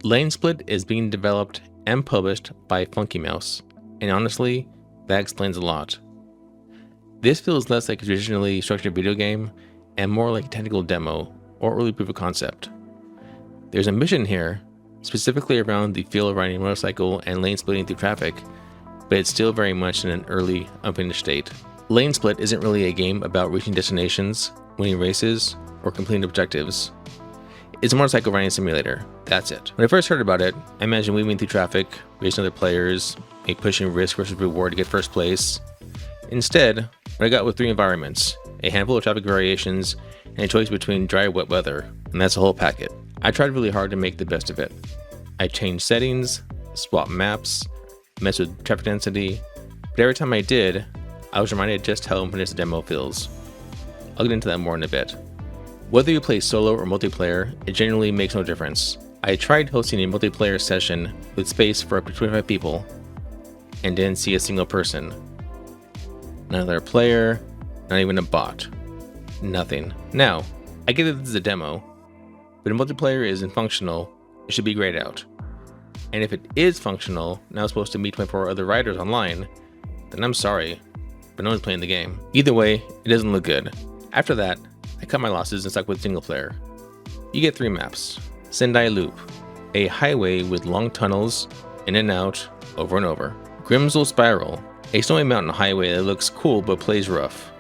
Lanesplit is being developed and published by Funky Mouse, and honestly, that explains a lot. This feels less like a traditionally structured video game and more like a technical demo or early proof of concept. There's a mission here, specifically around the feel of riding a motorcycle and lane splitting through traffic, but it's still very much in an early, unfinished state. Lanesplit isn't really a game about reaching destinations, winning races, or completing objectives. It's a motorcycle riding simulator, that's it. When I first heard about it, I imagined weaving through traffic, racing other players, maybe pushing risk versus reward to get first place. Instead, what I got was 3 environments, a handful of traffic variations, and a choice between dry or wet weather, and that's the whole packet. I tried really hard to make the best of it. I changed settings, swapped maps, messed with traffic density, but every time I did, I was reminded just how unfinished the demo feels. I'll get into that more in a bit. Whether you play solo or multiplayer, it generally makes no difference. I tried hosting a multiplayer session with space for up to 25 people, and didn't see a single person. Not another player, not even a bot. Nothing. Now, I get that this is a demo, but if multiplayer isn't functional, it should be grayed out. And if it is functional, now it's supposed to meet 24 other riders online, then I'm sorry, but no one's playing the game. Either way, it doesn't look good. After that, I cut my losses and stuck with single player. You get 3 maps. Sendai Loop, a highway with long tunnels, in and out, over and over. Grimsel Spiral, a snowy mountain highway that looks cool but plays rough.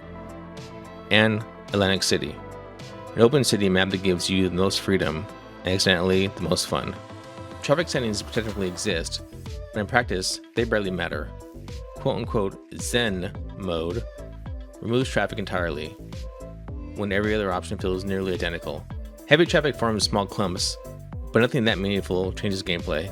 And Atlantic City, an open city map that gives you the most freedom, and accidentally the most fun. Traffic settings technically exist, but in practice, they barely matter. Quote-unquote Zen mode removes traffic entirely, when every other option feels nearly identical. Heavy traffic forms small clumps, but nothing that meaningful changes gameplay.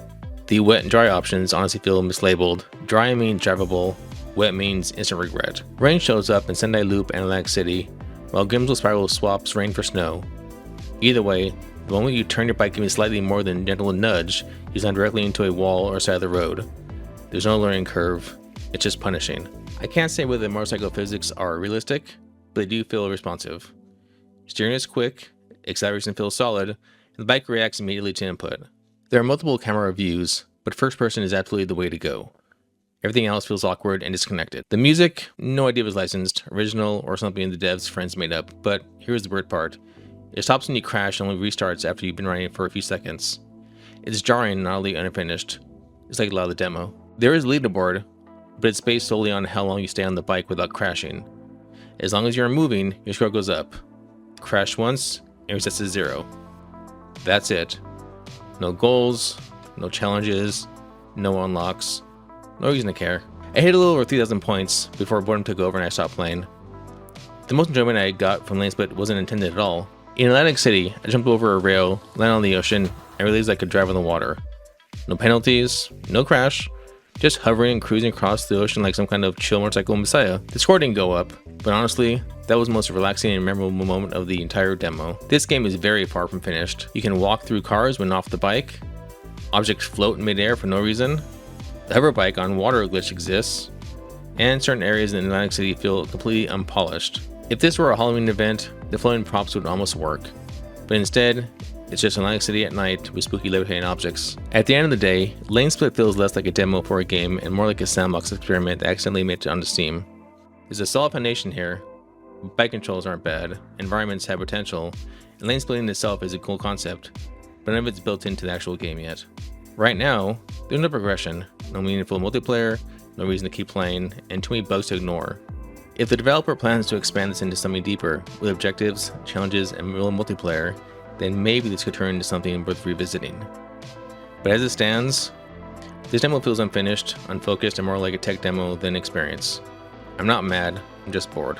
The wet and dry options honestly feel mislabeled. Dry means drivable, wet means instant regret. Rain shows up in Sendai Loop and Atlantic City, while Grimsel Spiral swaps rain for snow. Either way, the moment you turn your bike even slightly more than a gentle nudge, you slam directly into a wall or side of the road. There's no learning curve, it's just punishing. I can't say whether the motorcycle physics are realistic, but they do feel responsive. Steering is quick, acceleration feels solid, and the bike reacts immediately to input. There are multiple camera views, but first person is absolutely the way to go. Everything else feels awkward and disconnected. The music, no idea if it's licensed, original, or something the devs' friends made up, but here's the weird part. It stops when you crash and only restarts after you've been riding for a few seconds. It's jarring and oddly unfinished. It's like a lot of the demo. There is a leaderboard, but it's based solely on how long you stay on the bike without crashing. As long as you're moving, your score goes up. Crash once, and resets to 0. That's it. No goals, no challenges, no unlocks, no reason to care. I hit a little over 3,000 points before boredom took over and I stopped playing. The most enjoyment I got from Lanesplit wasn't intended at all. In Atlantic City, I jumped over a rail, landed on the ocean, and realized I could drive on the water. No penalties, no crash, just hovering and cruising across the ocean like some kind of chill motorcycle messiah. The score didn't go up, but honestly, that was the most relaxing and memorable moment of the entire demo. This game is very far from finished. You can walk through cars when off the bike, objects float in midair for no reason, the hover bike on water glitch exists, and certain areas in Atlantic City feel completely unpolished. If this were a Halloween event, the floating props would almost work, but instead, it's just Atlantic City at night with spooky levitating objects. At the end of the day, Lanesplit feels less like a demo for a game and more like a sandbox experiment that accidentally made it onto Steam. There's a solid foundation here, bike controls aren't bad, environments have potential, and lane splitting itself is a cool concept, but none of it's built into the actual game yet. Right now, there's no progression, no meaningful multiplayer, no reason to keep playing, and too many bugs to ignore. If the developer plans to expand this into something deeper, with objectives, challenges, and real multiplayer, then maybe this could turn into something worth revisiting. But as it stands, this demo feels unfinished, unfocused, and more like a tech demo than experience. I'm not mad, I'm just bored.